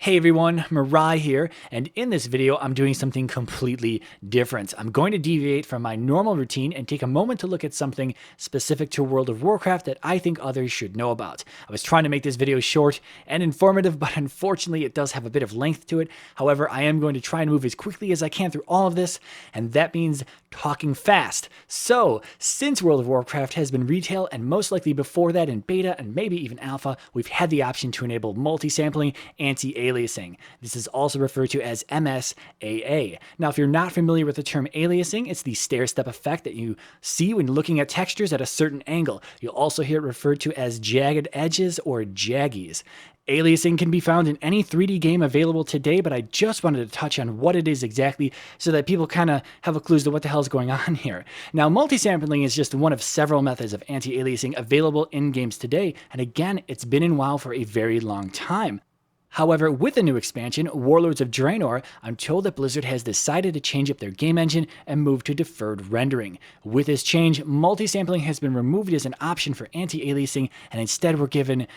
Hey everyone, Mirai here, and in this video I'm doing something completely different. I'm going to deviate from my normal routine and take a moment to look at something specific to World of Warcraft that I think others should know about. I was trying to make this video short and informative, but unfortunately it does have a bit of length to it. However, I am going to try and move as quickly as I can through all of this, and that means talking fast. So, since World of Warcraft has been retail, and most likely before that in beta and maybe even alpha, we've had the option to enable multi-sampling, anti-aliasing. This is also referred to as MSAA. Now, if you're not familiar with the term aliasing, it's the stair-step effect that you see when looking at textures at a certain angle. You'll also hear it referred to as jagged edges or jaggies. Aliasing can be found in any 3D game available today, but I just wanted to touch on what it is exactly so that people kind of have a clue as to what the hell is going on here. Now, multisampling is just one of several methods of anti-aliasing available in games today, and again, it's been in WoW for a very long time. However, with the new expansion, Warlords of Draenor, I'm told that Blizzard has decided to change up their game engine and move to deferred rendering. With this change, multisampling has been removed as an option for anti-aliasing, and instead we're given,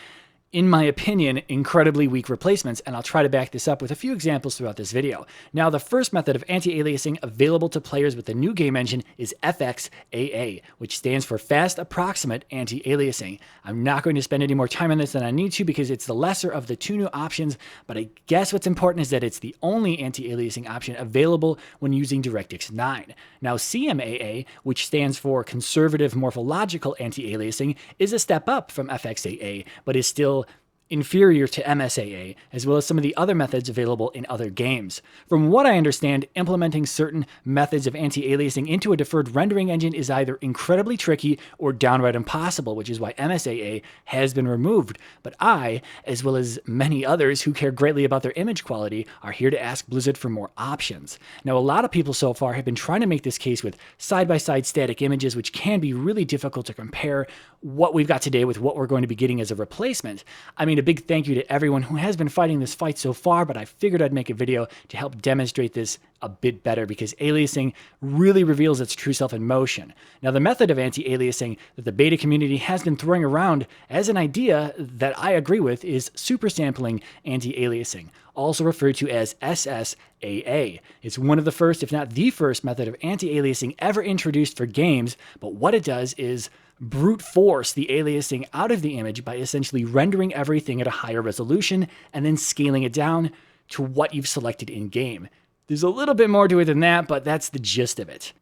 in my opinion, incredibly weak replacements, and I'll try to back this up with a few examples throughout this video. Now, the first method of anti-aliasing available to players with the new game engine is FXAA, which stands for Fast Approximate Anti-Aliasing. I'm not going to spend any more time on this than I need to because it's the lesser of the two new options, but I guess what's important is that it's the only anti-aliasing option available when using DirectX 9. Now, CMAA, which stands for Conservative Morphological Anti-Aliasing, is a step up from FXAA, but is still inferior to MSAA, as well as some of the other methods available in other games. From what I understand, implementing certain methods of anti-aliasing into a deferred rendering engine is either incredibly tricky or downright impossible, which is why MSAA has been removed. But I, as well as many others who care greatly about their image quality, are here to ask Blizzard for more options. Now, a lot of people so far have been trying to make this case with side-by-side static images, which can be really difficult to compare what we've got today with what we're going to be getting as a replacement. I mean, a big thank you to everyone who has been fighting this fight so far, but I figured I'd make a video to help demonstrate this a bit better because aliasing really reveals its true self in motion. Now, the method of anti-aliasing that the beta community has been throwing around as an idea that I agree with is super-sampling anti-aliasing, also referred to as SSAA. It's one of the first, if not the first, method of anti-aliasing ever introduced for games, but what it does is brute force the aliasing out of the image by essentially rendering everything at a higher resolution and then scaling it down to what you've selected in-game. There's a little bit more to it than that, but that's the gist of it.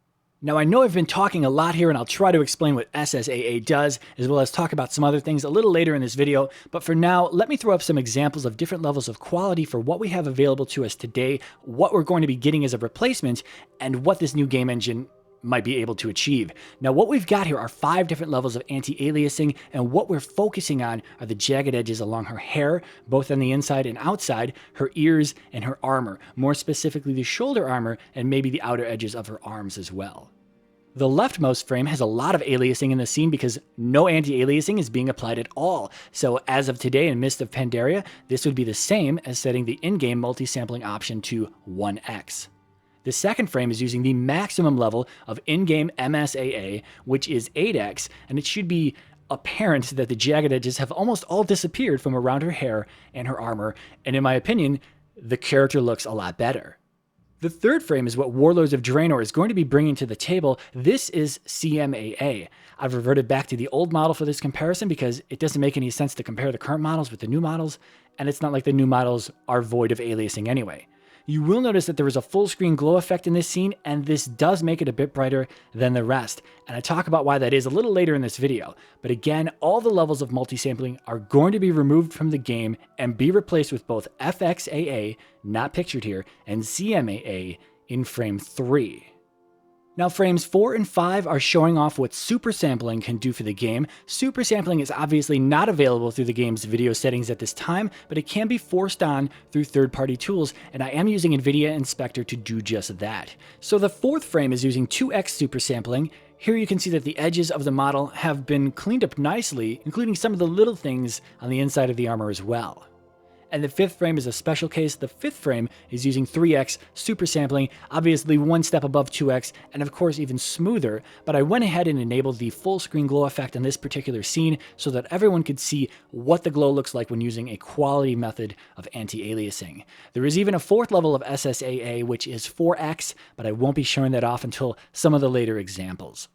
Now, I know I've been talking a lot here, and I'll try to explain what SSAA does, as well as talk about some other things a little later in this video, but for now, let me throw up some examples of different levels of quality for what we have available to us today, what we're going to be getting as a replacement, and what this new game engine might be able to achieve. Now, what we've got here are 5 different levels of anti-aliasing, and what we're focusing on are the jagged edges along her hair, both on the inside and outside, her ears, and her armor, more specifically the shoulder armor and maybe the outer edges of her arms as well. The leftmost frame has a lot of aliasing in the scene because no anti-aliasing is being applied at all. So as of today in Mist of Pandaria, this would be the same as setting the in-game multi-sampling option to 1x. The second frame is using the maximum level of in-game MSAA, which is 8x, and it should be apparent that the jagged edges have almost all disappeared from around her hair and her armor, and in my opinion, the character looks a lot better. The third frame is what Warlords of Draenor is going to be bringing to the table. This is CMAA. I've reverted back to the old model for this comparison because it doesn't make any sense to compare the current models with the new models, and it's not like the new models are void of aliasing anyway. You will notice that there is a full screen glow effect in this scene, and this does make it a bit brighter than the rest, and I talk about why that is a little later in this video. But again, all the levels of multi-sampling are going to be removed from the game and be replaced with both FXAA, not pictured here, and CMAA in frame 3. Now, frames 4 and 5 are showing off what super sampling can do for the game. Super sampling is obviously not available through the game's video settings at this time, but it can be forced on through third-party tools, and I am using NVIDIA Inspector to do just that. So the fourth frame is using 2x super sampling. Here you can see that the edges of the model have been cleaned up nicely, including some of the little things on the inside of the armor as well. And the fifth frame is a special case. The fifth frame is using 3x super sampling, obviously one step above 2x, and of course even smoother, but I went ahead and enabled the full screen glow effect in this particular scene so that everyone could see what the glow looks like when using a quality method of anti-aliasing. There is even a fourth level of SSAA, which is 4x, but I won't be showing that off until some of the later examples.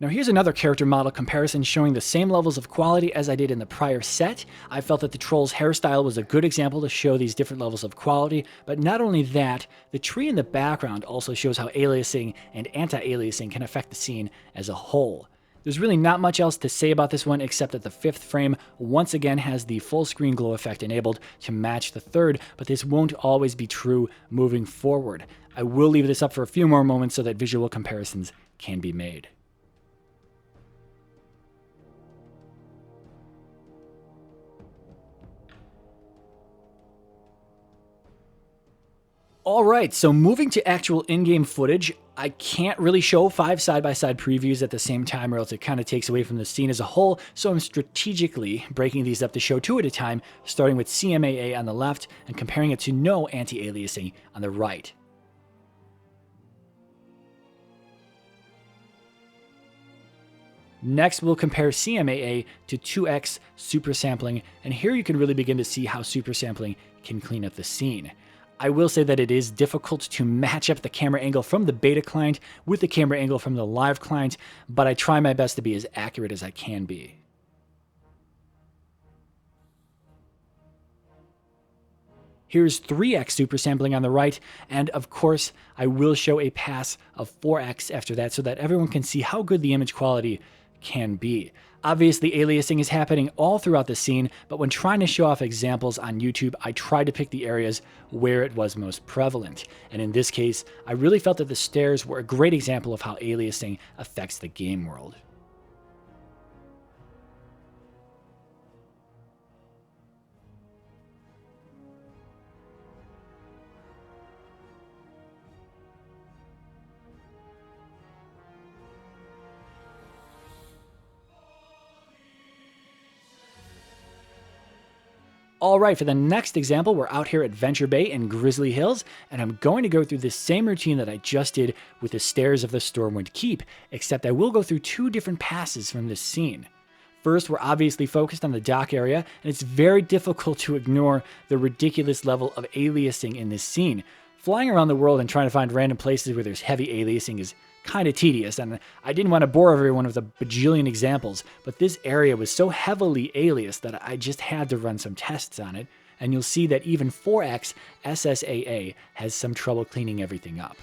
Now here's another character model comparison showing the same levels of quality as I did in the prior set. I felt that the troll's hairstyle was a good example to show these different levels of quality, but not only that, the tree in the background also shows how aliasing and anti-aliasing can affect the scene as a whole. There's really not much else to say about this one except that the fifth frame once again has the full screen glow effect enabled to match the third, but this won't always be true moving forward. I will leave this up for a few more moments so that visual comparisons can be made. Alright, so moving to actual in-game footage, I can't really show 5 side-by-side previews at the same time or else it kind of takes away from the scene as a whole, so I'm strategically breaking these up to show 2 at a time, starting with CMAA on the left and comparing it to no anti-aliasing on the right. Next, we'll compare CMAA to 2x super sampling, and here you can really begin to see how super sampling can clean up the scene. I will say that it is difficult to match up the camera angle from the beta client with the camera angle from the live client, but I try my best to be as accurate as I can be. Here's 3x super sampling on the right, and of course, I will show a pass of 4x after that so that everyone can see how good the image quality can be. Obviously, aliasing is happening all throughout the scene, but when trying to show off examples on YouTube, I tried to pick the areas where it was most prevalent. And in this case, I really felt that the stairs were a great example of how aliasing affects the game world. Alright, for the next example, we're out here at Venture Bay in Grizzly Hills, and I'm going to go through the same routine that I just did with the stairs of the Stormwind Keep, except I will go through 2 different passes from this scene. First, we're obviously focused on the dock area, and it's very difficult to ignore the ridiculous level of aliasing in this scene. Flying around the world and trying to find random places where there's heavy aliasing is kind of tedious, and I didn't want to bore everyone with a bajillion examples, but this area was so heavily aliased that I just had to run some tests on it, and you'll see that even 4x SSAA has some trouble cleaning everything up.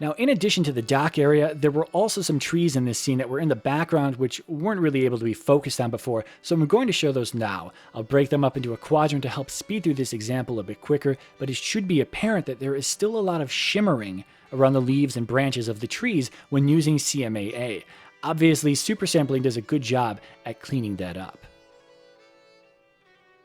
Now, in addition to the dock area, there were also some trees in this scene that were in the background which weren't really able to be focused on before, so I'm going to show those now. I'll break them up into a quadrant to help speed through this example a bit quicker, but it should be apparent that there is still a lot of shimmering around the leaves and branches of the trees when using CMAA. Obviously, super sampling does a good job at cleaning that up.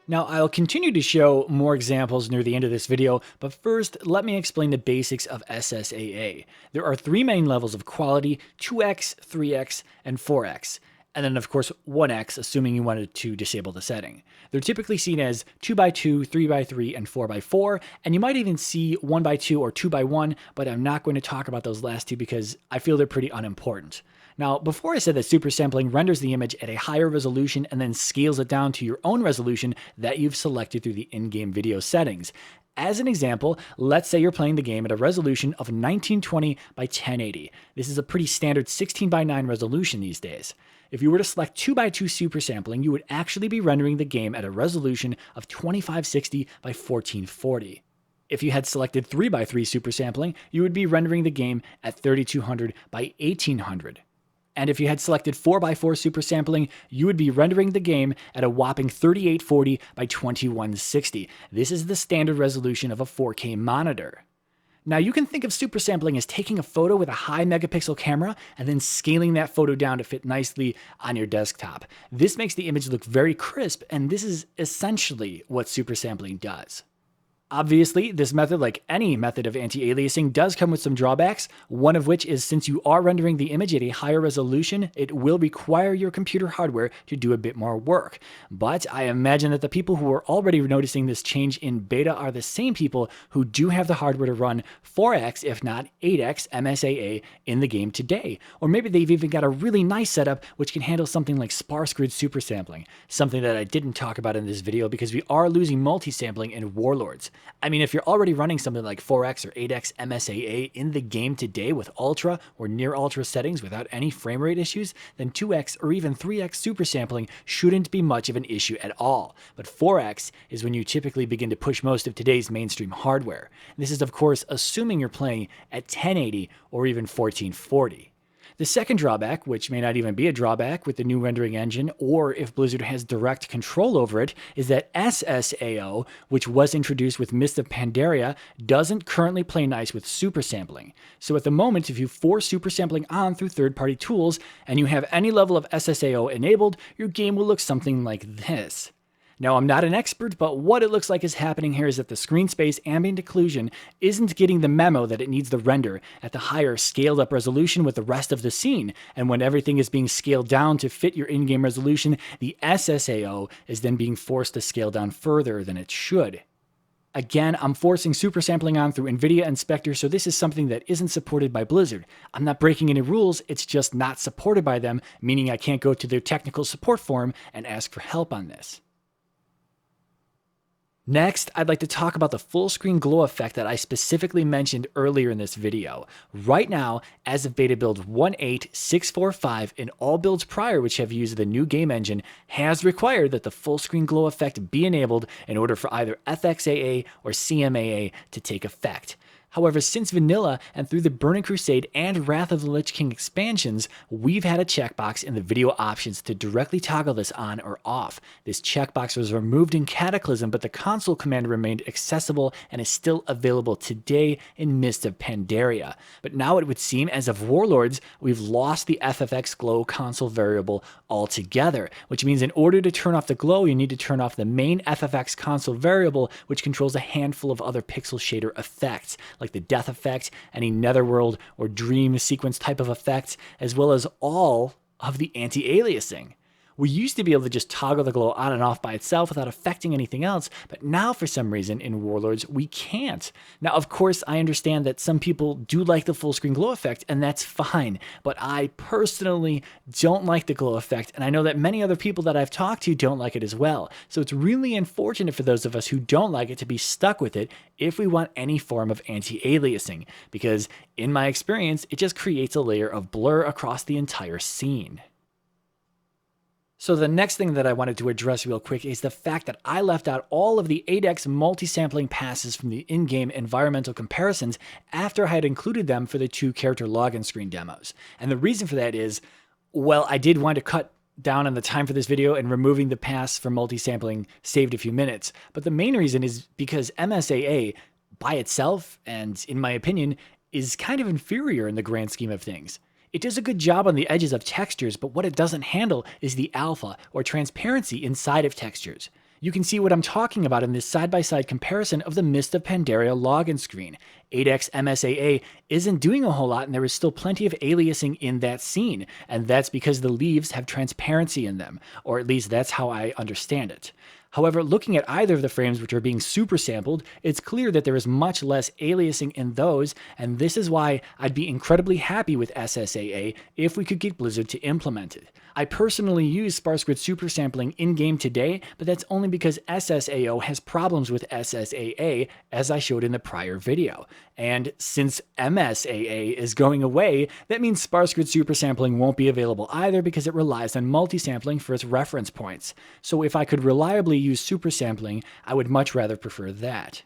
Now, I'll continue to show more examples near the end of this video, but first, let me explain the basics of SSAA. There are 3 main levels of quality: 2x, 3x, and 4x. And then, of course, 1x, assuming you wanted to disable the setting. They're typically seen as 2x2, 3x3, and 4x4, and you might even see 1x2 or 2x1, but I'm not going to talk about those last 2 because I feel they're pretty unimportant. Now, before I said that super sampling renders the image at a higher resolution and then scales it down to your own resolution that you've selected through the in-game video settings. As an example, let's say you're playing the game at a resolution of 1920 by 1080. This is a pretty standard 16:9 resolution these days. If you were to select 2x2 super sampling, you would actually be rendering the game at a resolution of 2560 by 1440. If you had selected 3x3 super sampling, you would be rendering the game at 3200 by 1800. And if you had selected 4x4 super sampling, you would be rendering the game at a whopping 3840 by 2160. This is the standard resolution of a 4K monitor. Now, you can think of super sampling as taking a photo with a high megapixel camera and then scaling that photo down to fit nicely on your desktop. This makes the image look very crisp, and this is essentially what super sampling does. Obviously, this method, like any method of anti-aliasing, does come with some drawbacks, one of which is since you are rendering the image at a higher resolution, it will require your computer hardware to do a bit more work. But I imagine that the people who are already noticing this change in beta are the same people who do have the hardware to run 4x, if not 8x MSAA in the game today. Or maybe they've even got a really nice setup which can handle something like sparse grid super sampling, something that I didn't talk about in this video because we are losing multi-sampling in Warlords. I mean, if you're already running something like 4x or 8x MSAA in the game today with ultra or near ultra settings without any frame rate issues, then 2x or even 3x super sampling shouldn't be much of an issue at all. But 4x is when you typically begin to push most of today's mainstream hardware. This is, of course, assuming you're playing at 1080 or even 1440. The second drawback, which may not even be a drawback with the new rendering engine, or if Blizzard has direct control over it, is that SSAO, which was introduced with Mist of Pandaria, doesn't currently play nice with super sampling. So at the moment, if you force super sampling on through third-party tools, and you have any level of SSAO enabled, your game will look something like this. Now, I'm not an expert, but what it looks like is happening here is that the screen space ambient occlusion isn't getting the memo that it needs to render at the higher scaled up resolution with the rest of the scene, and when everything is being scaled down to fit your in-game resolution, the SSAO is then being forced to scale down further than it should. Again, I'm forcing super sampling on through NVIDIA Inspector, so this is something that isn't supported by Blizzard. I'm not breaking any rules, it's just not supported by them, meaning I can't go to their technical support forum and ask for help on this. Next, I'd like to talk about the full screen glow effect that I specifically mentioned earlier in this video. Right now, as of beta build 18645 and all builds prior which have used the new game engine, has required that the full screen glow effect be enabled in order for either FXAA or CMAA to take effect. However, since vanilla and through the Burning Crusade and Wrath of the Lich King expansions, we've had a checkbox in the video options to directly toggle this on or off. This checkbox was removed in Cataclysm, but the console command remained accessible and is still available today in Mist of Pandaria. But now it would seem as of Warlords, we've lost the FFX glow console variable altogether, which means in order to turn off the glow, you need to turn off the main FFX console variable, which controls a handful of other pixel shader effects, like the death effect, any netherworld or dream sequence type of effects, as well as all of the anti-aliasing. We used to be able to just toggle the glow on and off by itself without affecting anything else, but now for some reason in Warlords we can't. Now of course I understand that some people do like the full screen glow effect, and that's fine, but I personally don't like the glow effect, and I know that many other people that I've talked to don't like it as well. So it's really unfortunate for those of us who don't like it to be stuck with it if we want any form of anti-aliasing, because in my experience it just creates a layer of blur across the entire scene. So the next thing that I wanted to address real quick is the fact that I left out all of the 8x multi-sampling passes from the in-game environmental comparisons after I had included them for the 2 character login screen demos. And the reason for that is, well, I did want to cut down on the time for this video, and removing the pass for multi-sampling saved a few minutes. But the main reason is because MSAA by itself, and in my opinion, is kind of inferior in the grand scheme of things. It does a good job on the edges of textures, but what it doesn't handle is the alpha, or transparency, inside of textures. You can see what I'm talking about in this side-by-side comparison of the Mist of Pandaria login screen. 8x MSAA isn't doing a whole lot, and there is still plenty of aliasing in that scene, and that's because the leaves have transparency in them, or at least that's how I understand it. However, looking at either of the frames which are being super sampled, it's clear that there is much less aliasing in those, and this is why I'd be incredibly happy with SSAA if we could get Blizzard to implement it. I personally use sparse grid super sampling in-game today, but that's only because SSAO has problems with SSAA, as I showed in the prior video. And since MSAA is going away, that means sparse grid super sampling won't be available either because it relies on multi-sampling for its reference points. So if I could reliably use super sampling, I would much rather prefer that.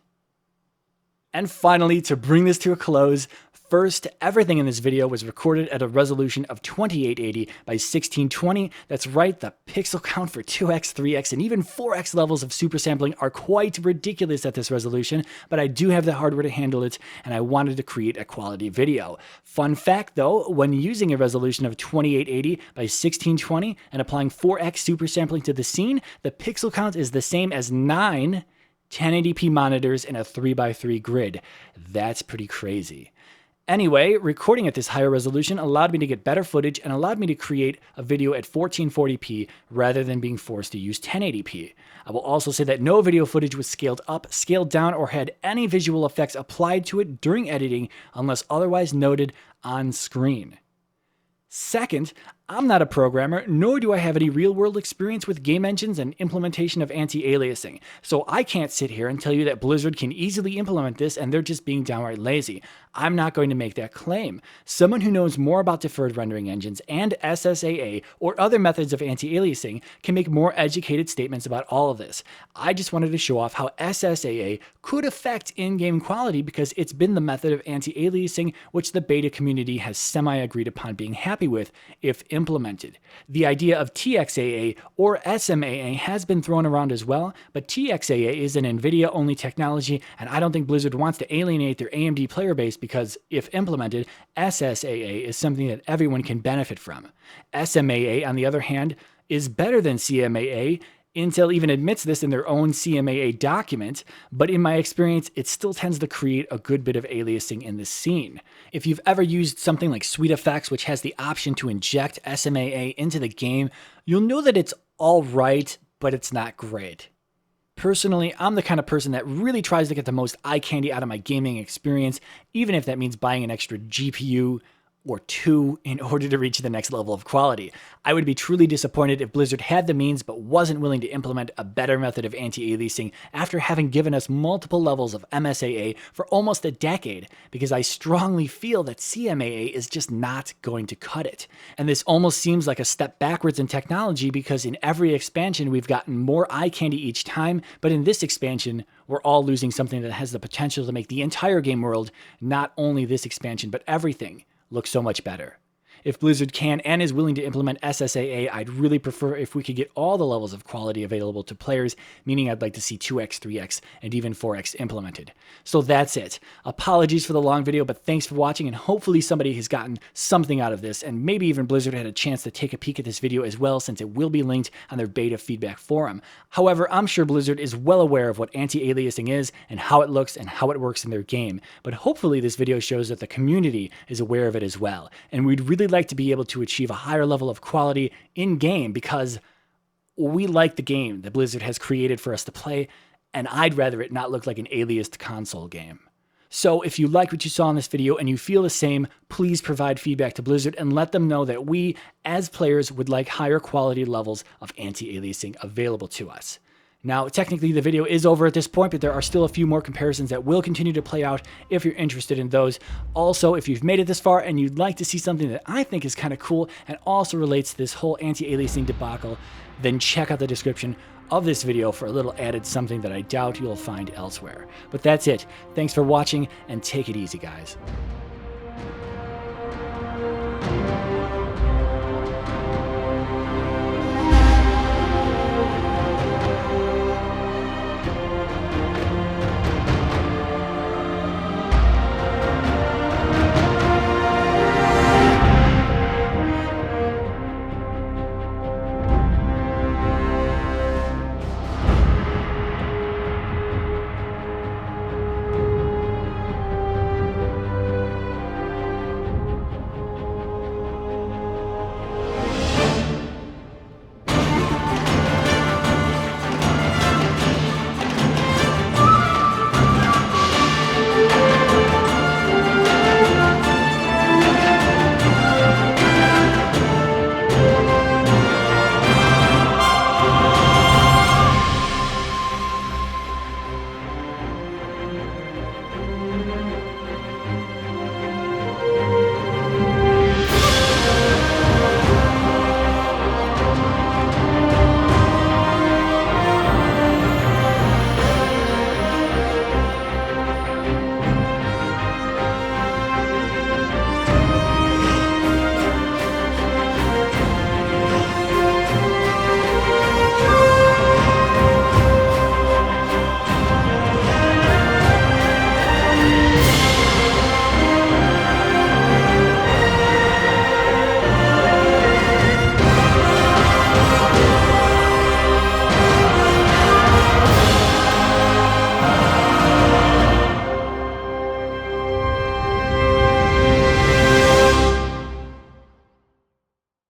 And finally, to bring this to a close, first, everything in this video was recorded at a resolution of 2880 by 1620. That's right, the pixel count for 2x, 3x, and even 4x levels of super sampling are quite ridiculous at this resolution, but I do have the hardware to handle it, and I wanted to create a quality video. Fun fact though, when using a resolution of 2880 by 1620 and applying 4x super sampling to the scene, the pixel count is the same as 9 1080p monitors, and a 3x3 grid. That's pretty crazy. Anyway, recording at this higher resolution allowed me to get better footage and allowed me to create a video at 1440p rather than being forced to use 1080p. I will also say that no video footage was scaled up, scaled down, or had any visual effects applied to it during editing unless otherwise noted on screen. Second, I'm not a programmer, nor do I have any real-world experience with game engines and implementation of anti-aliasing, so I can't sit here and tell you that Blizzard can easily implement this and they're just being downright lazy. I'm not going to make that claim. Someone who knows more about deferred rendering engines and SSAA or other methods of anti-aliasing can make more educated statements about all of this. I just wanted to show off how SSAA could affect in-game quality because it's been the method of anti-aliasing which the beta community has semi-agreed upon being happy with if implemented. The idea of FXAA or CMAA has been thrown around as well, but FXAA is an NVIDIA-only technology, and I don't think Blizzard wants to alienate their AMD player base because, if implemented, SSAA is something that everyone can benefit from. CMAA, on the other hand, is better than CMAA. Intel even admits this in their own CMAA document, but in my experience, it still tends to create a good bit of aliasing in the scene. If you've ever used something like SweetFX, which has the option to inject CMAA into the game, you'll know that it's alright, but it's not great. Personally, I'm the kind of person that really tries to get the most eye candy out of my gaming experience, even if that means buying an extra GPU or two in order to reach the next level of quality. I would be truly disappointed if Blizzard had the means but wasn't willing to implement a better method of anti-aliasing after having given us multiple levels of MSAA for almost a decade, because I strongly feel that CMAA is just not going to cut it. And this almost seems like a step backwards in technology because in every expansion we've gotten more eye candy each time, but in this expansion we're all losing something that has the potential to make the entire game world, not only this expansion but everything, look so much better. If Blizzard can and is willing to implement SSAA, I'd really prefer if we could get all the levels of quality available to players, meaning I'd like to see 2x, 3x, and even 4x implemented. So that's it. Apologies for the long video, but thanks for watching, and hopefully somebody has gotten something out of this, and maybe even Blizzard had a chance to take a peek at this video as well, since it will be linked on their beta feedback forum. However, I'm sure Blizzard is well aware of what anti-aliasing is, and how it looks, and how it works in their game, but hopefully this video shows that the community is aware of it as well, and we'd really like to be able to achieve a higher level of quality in-game because we like the game that Blizzard has created for us to play, and I'd rather it not look like an aliased console game. So if you like what you saw in this video and you feel the same, please provide feedback to Blizzard and let them know that we, as players, would like higher quality levels of anti-aliasing available to us. Now, technically the video is over at this point, but there are still a few more comparisons that will continue to play out if you're interested in those. Also, if you've made it this far and you'd like to see something that I think is kind of cool and also relates to this whole anti-aliasing debacle, then check out the description of this video for a little added something that I doubt you'll find elsewhere. But that's it. Thanks for watching, and take it easy, guys.